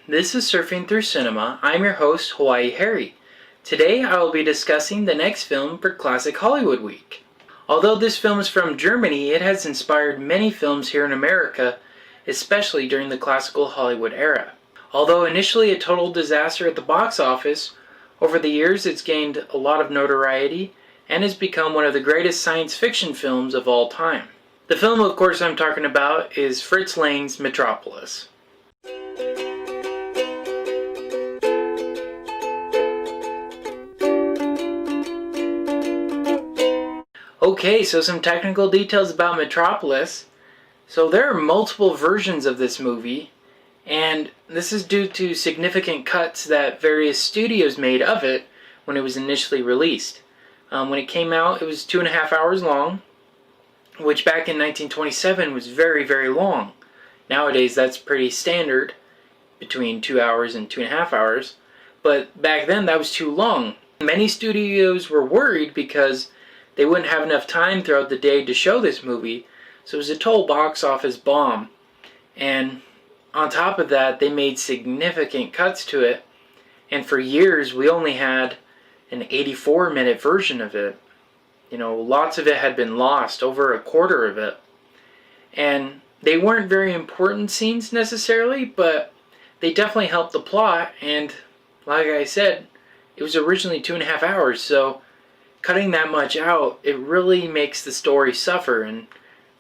This is Surfing Through Cinema. I'm your host, Hawaii Harry. Today I will be discussing the next film for Classic Hollywood Week. Although this film is from Germany, it has inspired many films here in America, especially during the classical Hollywood era. Although initially a total disaster at the box office, over the years it's gained a lot of notoriety and has become one of the greatest science fiction films of all time. The film, of course, I'm talking about is Fritz Lang's Metropolis. Okay, so some technical details about Metropolis. So there are multiple versions of this movie, and this is due to significant cuts that various studios made of it when it was initially released. When it came out, it was 2.5 hours long, which back in 1927 was very, very long. Nowadays, that's pretty standard, between 2 hours and 2.5 hours, but back then that was too long. Many studios were worried because they wouldn't have enough time throughout the day to show this movie, so it was a total box office bomb. And on top of that, they made significant cuts to it, and for years we only had an 84-minute version of it. You know, lots of it had been lost, over a quarter of it. And they weren't very important scenes necessarily, but they definitely helped the plot, and like I said, it was originally 2.5 hours, so cutting that much out, it really makes the story suffer, and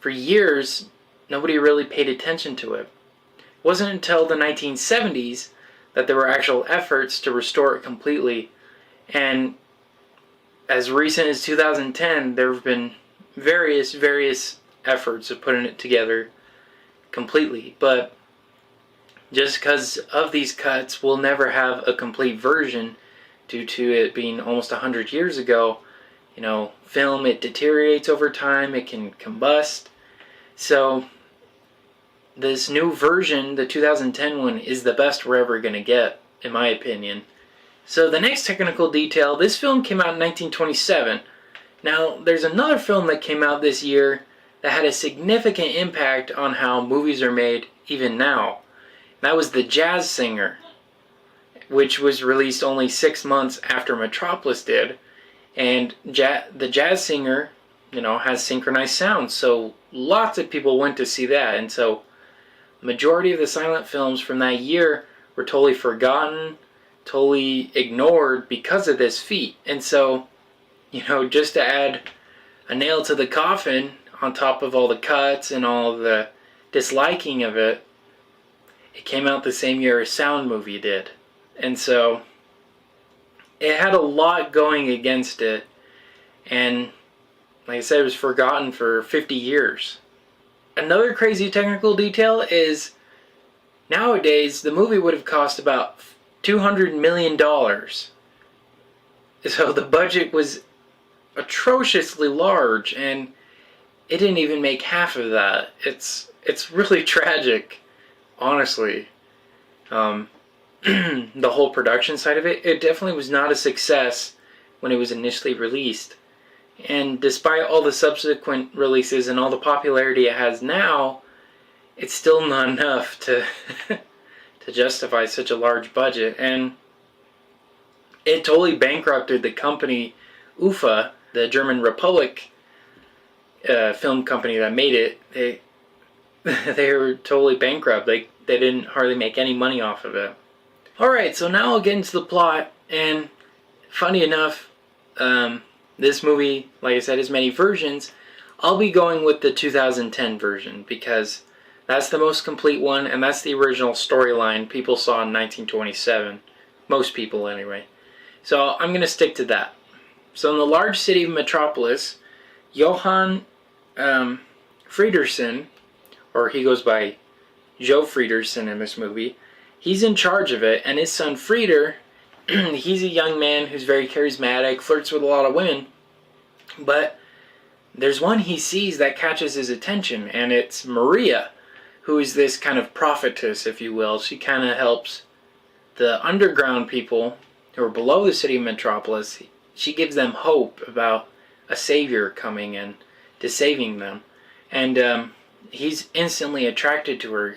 for years, nobody really paid attention to it. It wasn't until the 1970s that there were actual efforts to restore it completely, and as recent as 2010, there have been various efforts of putting it together completely, but just because of these cuts, we'll never have a complete version due to it being almost 100 years ago. You know, film, it deteriorates over time, it can combust. So this new version, the 2010 one, is the best we're ever going to get, in my opinion. So the next technical detail, this film came out in 1927. Now, there's another film that came out this year that had a significant impact on how movies are made even now. That was The Jazz Singer, which was released only 6 months after Metropolis did. And The Jazz Singer, you know, has synchronized sounds, so lots of people went to see that. And so the majority of the silent films from that year were totally forgotten, totally ignored because of this feat. And so, you know, just to add a nail to the coffin, on top of all the cuts and all the disliking of it, it came out the same year as Sound Movie did. And so it had a lot going against it, and like I said, it was forgotten for 50 years. Another crazy technical detail is nowadays the movie would have cost about $200 million. So the budget was atrociously large, and it didn't even make half of that. It's really tragic, honestly. The whole production side of it definitely was not a success when it was initially released. And despite all the subsequent releases and all the popularity it has now, it's still not enough to to justify such a large budget. And it totally bankrupted the company UFA, the German Republic film company that made it. They were totally bankrupt. They didn't hardly make any money off of it. Alright, so now I'll get into the plot, and funny enough, this movie, like I said, has many versions. I'll be going with the 2010 version, because that's the most complete one, and that's the original storyline people saw in 1927. Most people, anyway. So I'm going to stick to that. So in the large city of Metropolis, Johann Friedersen, or he goes by Joe Friedersen in this movie, he's in charge of it, and his son Frieder, he's a young man who's very charismatic, flirts with a lot of women, but there's one he sees that catches his attention, and it's Maria, who is this kind of prophetess, if you will. She kind of helps the underground people who are below the city of Metropolis. She gives them hope about a savior coming and to saving them, and he's instantly attracted to her.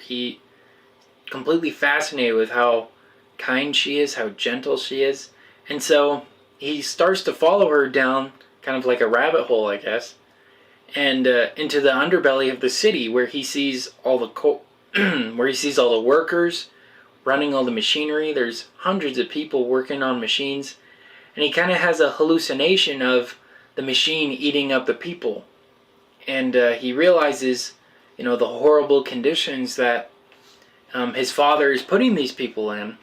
completely fascinated with how kind she is, how gentle she is. And so he starts to follow her down kind of like a rabbit hole, I guess, and into the underbelly of the city where he sees all the where he sees all the workers running all the machinery. There's hundreds of people working on machines, and he kind of has a hallucination of the machine eating up the people. And he realizes, the horrible conditions that his father is putting these people in.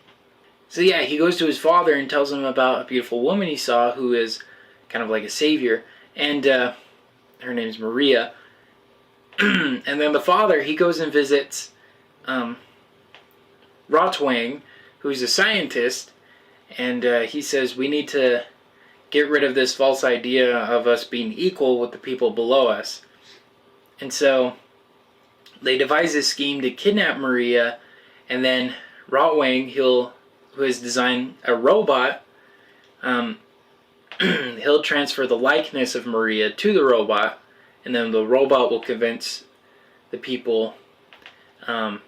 So yeah, he goes to his father and tells him about a beautiful woman he saw who is kind of like a savior, and her name's Maria. And then the father, he goes and visits Rotwang, who's a scientist, and he says, we need to get rid of this false idea of us being equal with the people below us. And so they devise this scheme to kidnap Maria, and then Rotwang, who has designed a robot, he'll transfer the likeness of Maria to the robot, and then the robot will convince the people to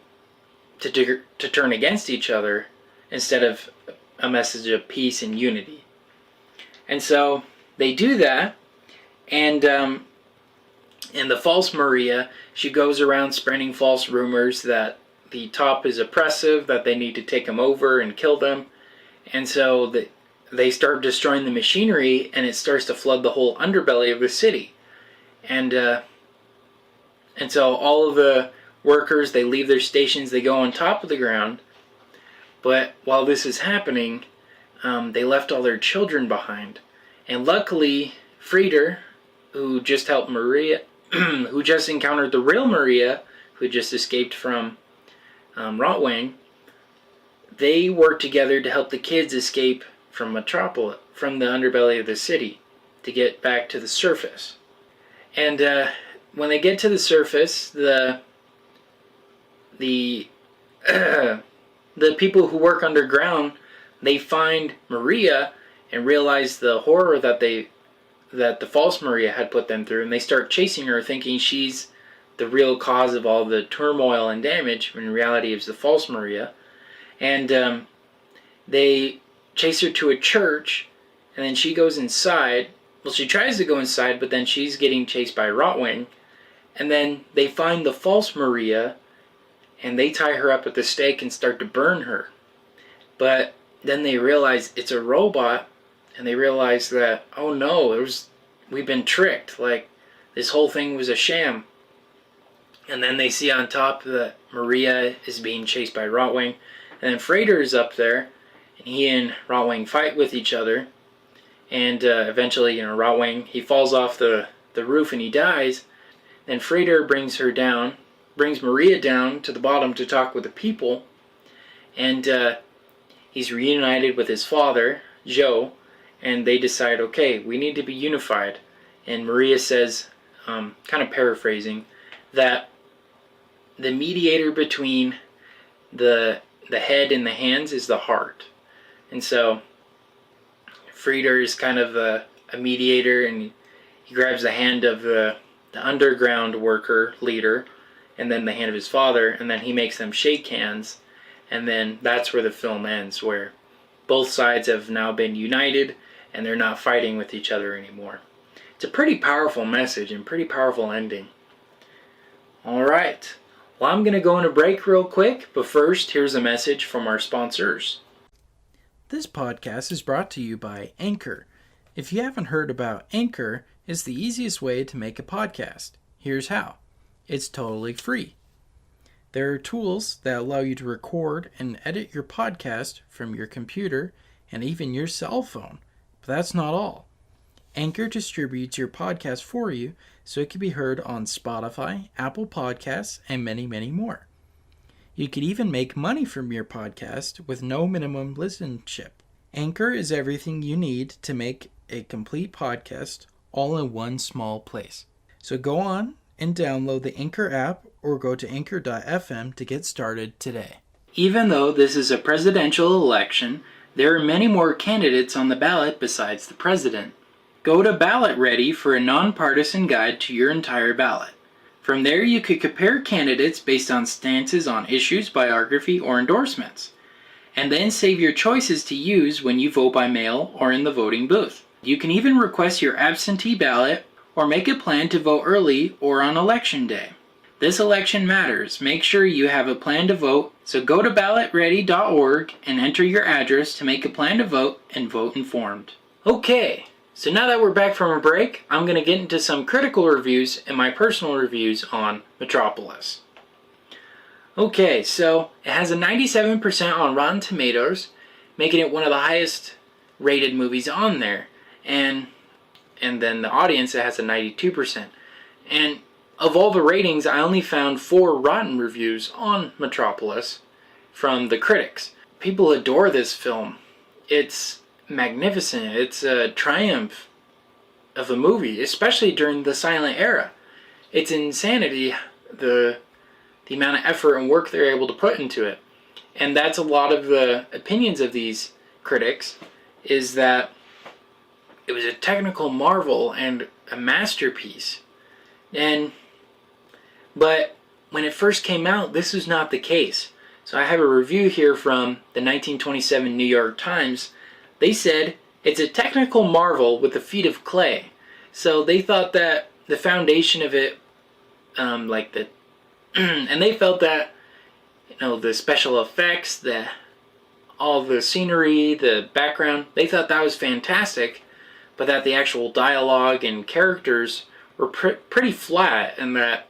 turn against each other instead of a message of peace and unity. And so they do that, and the false Maria, she goes around spreading false rumors that the top is oppressive, that they need to take them over and kill them. And so they start destroying the machinery, and it starts to flood the whole underbelly of the city. And so all of the workers, they leave their stations, they go on top of the ground. But while this is happening, they left all their children behind. And luckily, Frieder, who just helped Maria, who just encountered the real Maria, who just escaped from Rotwang, they worked together to help the kids escape from Metropolis, from the underbelly of the city, to get back to the surface. And when they get to the surface, the people who work underground, they find Maria and realize the horror that the false Maria had put them through, and they start chasing her, thinking she's the real cause of all the turmoil and damage, when in reality it's the false Maria. And they chase her to a church, and then she goes inside. Well, she tries to go inside, but then she's getting chased by Rotwang. And then they find the false Maria, and they tie her up at the stake and start to burn her. But then they realize it's a robot, and they realize that, oh no, we've been tricked. Like, this whole thing was a sham. And then they see on top that Maria is being chased by Rotwang. And then Frieder is up there, and he and Rotwang fight with each other. And eventually, Rotwang, he falls off the roof and he dies. Then Frieder brings Maria down to the bottom to talk with the people. And he's reunited with his father, Joe, and they decide, okay, we need to be unified. And Maria says, kind of paraphrasing, that the mediator between the head and the hands is the heart. And so Frieder is kind of a mediator, and he grabs the hand of the underground worker leader, and then the hand of his father, and then he makes them shake hands. And then that's where the film ends, where both sides have now been united and they're not fighting with each other anymore. It's a pretty powerful message and pretty powerful ending. Alright, well, I'm going to go on a break real quick, but first, here's a message from our sponsors. This podcast is brought to you by Anchor. If you haven't heard about Anchor, it's the easiest way to make a podcast. Here's how. It's totally free. There are tools that allow you to record and edit your podcast from your computer and even your cell phone. But that's not all. Anchor distributes your podcast for you so it can be heard on Spotify, Apple Podcasts, and many, many more. You could even make money from your podcast with no minimum listenership. Anchor is everything you need to make a complete podcast all in one small place. So go on and download the Anchor app or go to anchor.fm to get started today. Even though this is a presidential election, there are many more candidates on the ballot besides the president. Go to Ballot Ready for a nonpartisan guide to your entire ballot. From there, you could compare candidates based on stances on issues, biography, or endorsements, and then save your choices to use when you vote by mail or in the voting booth. You can even request your absentee ballot or make a plan to vote early or on election day. This election matters. Make sure you have a plan to vote, so go to ballotready.org and enter your address to make a plan to vote and vote informed. Okay, so now that we're back from a break, I'm going to get into some critical reviews and my personal reviews on Metropolis. Okay, so it has a 97% on Rotten Tomatoes, making it one of the highest rated movies on there. And then the audience, it has a 92%. And of all the ratings, I only found 4 rotten reviews on Metropolis from the critics. People adore this film. It's magnificent. It's a triumph of a movie, especially during the silent era. It's insanity, the amount of effort and work they're able to put into it. And that's a lot of the opinions of these critics, is that it was a technical marvel and a masterpiece. But when it first came out, this was not the case. So I have a review here from the 1927 New York Times. They said, it's a technical marvel with a feet of clay. So they thought that the foundation of it, and they felt that, the special effects, all the scenery, the background, they thought that was fantastic, but that the actual dialogue and characters were pretty flat, and that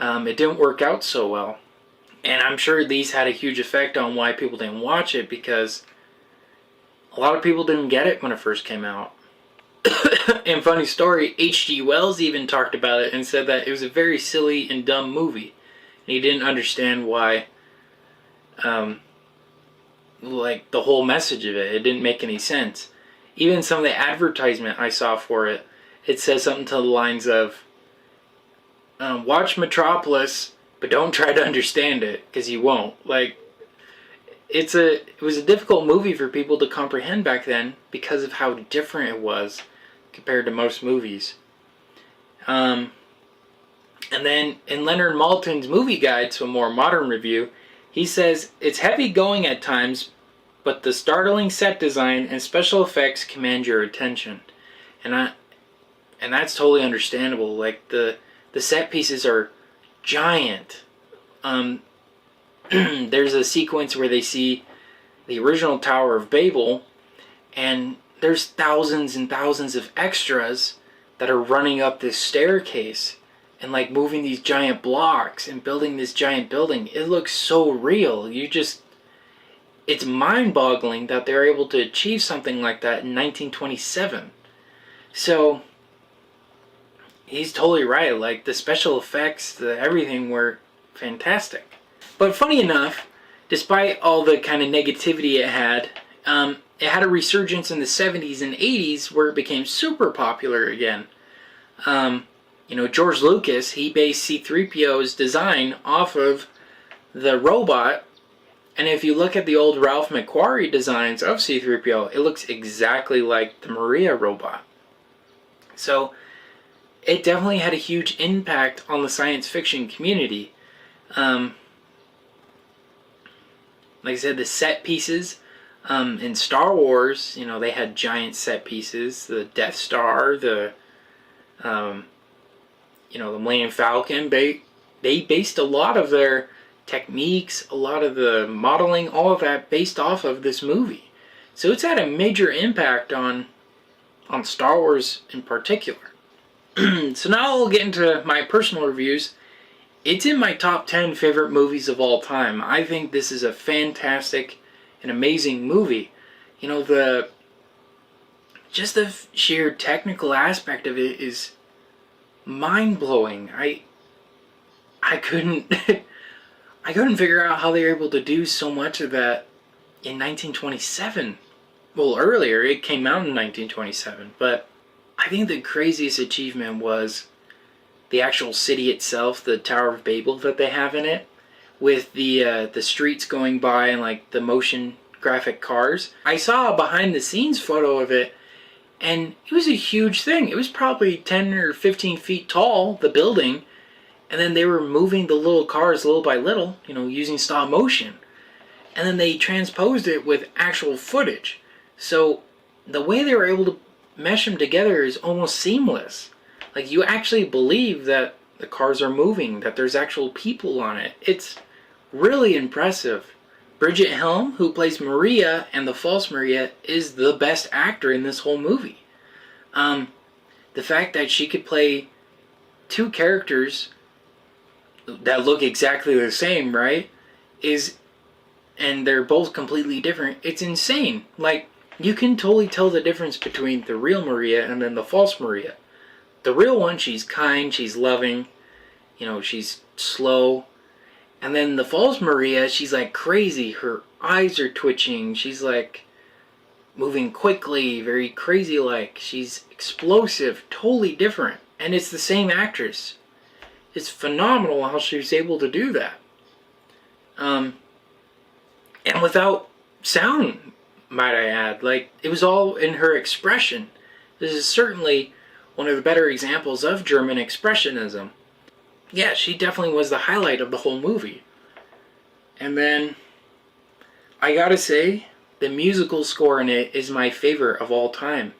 it didn't work out so well. And I'm sure these had a huge effect on why people didn't watch it, because a lot of people didn't get it when it first came out. And funny story, H.G. Wells even talked about it and said that it was a very silly and dumb movie. And he didn't understand why, the whole message of it. It didn't make any sense. Even some of the advertisement I saw for it, it says something to the lines of, watch Metropolis, but don't try to understand it, because you won't. It was a difficult movie for people to comprehend back then because of how different it was compared to most movies. And then in Leonard Maltin's movie guide to a more modern review, he says, it's heavy going at times, but the startling set design and special effects command your attention. And that's totally understandable. The set pieces are giant. There's a sequence where they see the original Tower of Babel, and there's thousands and thousands of extras that are running up this staircase and moving these giant blocks and building this giant building. It looks so real. It's mind-boggling that they're able to achieve something like that in 1927. So he's totally right. The special effects, everything were fantastic. But funny enough, despite all the kind of negativity it had a resurgence in the 70s and 80s where it became super popular again. George Lucas, he based C-3PO's design off of the robot. And if you look at the old Ralph McQuarrie designs of C-3PO, it looks exactly like the Maria robot. So it definitely had a huge impact on the science fiction community. Like I said, the set pieces in Star Wars, they had giant set pieces. The Death Star, the Millennium Falcon. They based a lot of their techniques, a lot of the modeling, all of that based off of this movie. So it's had a major impact on Star Wars in particular. So now I'll get into my personal reviews. It's in my top 10 favorite movies of all time. I think this is a fantastic and amazing movie. The sheer technical aspect of it is mind-blowing. I couldn't I couldn't figure out how they were able to do so much of that in 1927. Well, earlier, it came out in 1927, but I think the craziest achievement was the actual city itself, the Tower of Babel that they have in it, with the streets going by and the motion graphic cars. I saw a behind the scenes photo of it, and it was a huge thing. It was probably 10 or 15 feet tall, the building, And then they were moving the little cars little by little, using stop motion. And then they transposed it with actual footage. So the way they were able to mesh them together is almost seamless. Like, you actually believe that the cars are moving, that there's actual people on it. It's really impressive. Bridget Helm, who plays Maria and the false Maria, is the best actor in this whole movie. The fact that she could play two characters that look exactly the same, right? And they're both completely different. It's insane. Like, you can totally tell the difference between the real Maria and then the false Maria. The real one, she's kind, she's loving, she's slow. And then the false Maria, she's like crazy. Her eyes are twitching. She's like moving quickly, very crazy like. She's explosive, totally different. And it's the same actress. It's phenomenal how she's able to do that. And without sound, might I add. Like, it was all in her expression. This is certainly one of the better examples of German expressionism. Yeah, she definitely was the highlight of the whole movie. And then, I gotta say, the musical score in it is my favorite of all time.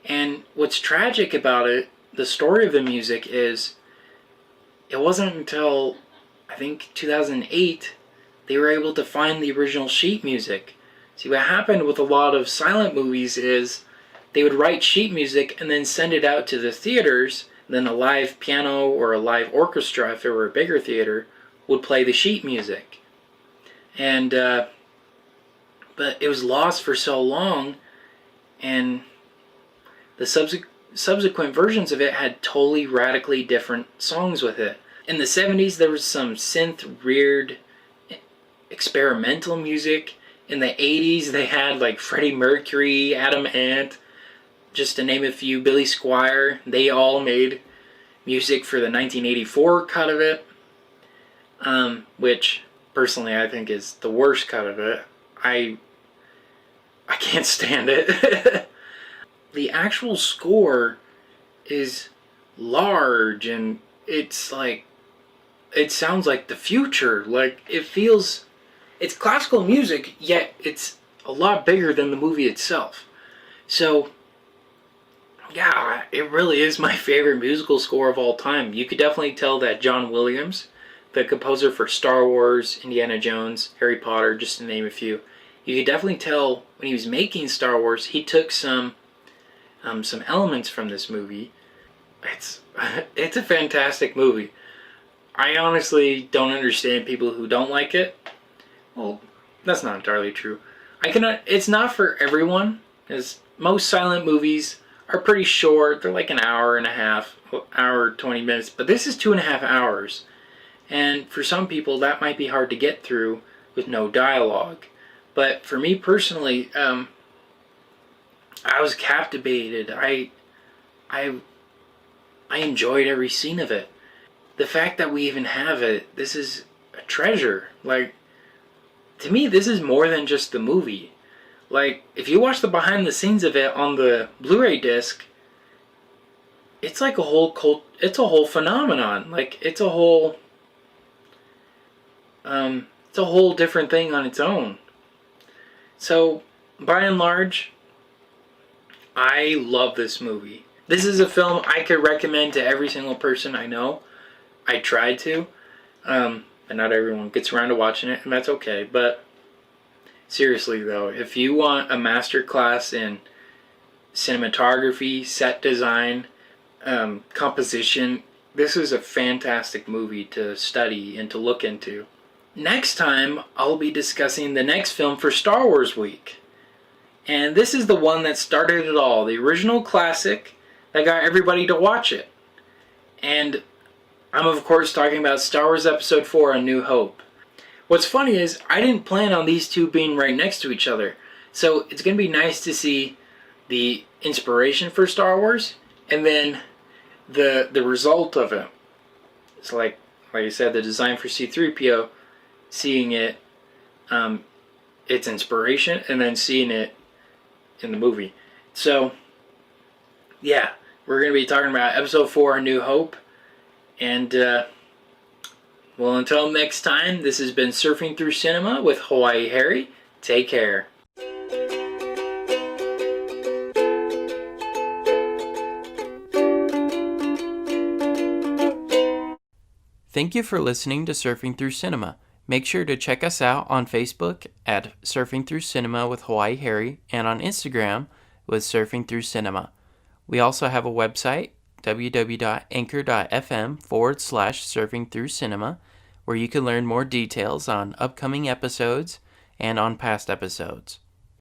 And what's tragic about it, the story of the music, is it wasn't until, I think, 2008, they were able to find the original sheet music. See, what happened with a lot of silent movies is they would write sheet music and then send it out to the theaters. Then a live piano or a live orchestra, if it were a bigger theater, would play the sheet music. And but it was lost for so long, and the subsequent versions of it had totally radically different songs with it. In the 70s, there was some synth-reared experimental music. In the 80s, they had like Freddie Mercury, Adam Ant, just to name a few, Billy Squier. They all made music for the 1984 cut of it, which personally I think is the worst cut of it. I can't stand it. The actual score is large, and it's like, it sounds like the future. Like, it feels, it's classical music, yet it's a lot bigger than the movie itself. So, yeah, it really is my favorite musical score of all time. You could definitely tell that John Williams, the composer for Star Wars, Indiana Jones, Harry Potter, just to name a few, you could definitely tell when he was making Star Wars, he took some elements from this movie. It's a fantastic movie. I honestly don't understand people who don't like it. Well, that's not entirely true. It's not for everyone, as most silent movies are pretty short. They're like an hour and a half, hour 20 minutes, but this is 2.5 hours. And for some people, that might be hard to get through with no dialogue. But for me personally, I was captivated. I enjoyed every scene of it. The fact that we even have it, this is a treasure. Like, to me, this is more than just the movie. Like, if you watch the behind the scenes of it on the Blu-ray disc, it's like it's a whole phenomenon. Like, it's a whole different thing on its own. So, by and large, I love this movie. This is a film I could recommend to every single person I know. I tried to, but not everyone gets around to watching it, and that's okay. But seriously though, if you want a masterclass in cinematography, set design, composition, this is a fantastic movie to study and to look into. Next time, I'll be discussing the next film for Star Wars Week. And this is the one that started it all, the original classic that got everybody to watch it. And I'm of course talking about Star Wars Episode 4, A New Hope. What's funny is, I didn't plan on these two being right next to each other. So it's going to be nice to see the inspiration for Star Wars, and then the result of it. It's like I said, the design for C-3PO, seeing it, its inspiration, and then seeing it in the movie. So, yeah, we're going to be talking about Episode 4, A New Hope, and Well, until next time, this has been Surfing Through Cinema with Hawaii Harry. Take care. Thank you for listening to Surfing Through Cinema. Make sure to check us out on Facebook at Surfing Through Cinema with Hawaii Harry and on Instagram with Surfing Through Cinema. We also have a website, www.anchor.fm/Surfing Through Cinema, where you can learn more details on upcoming episodes and on past episodes.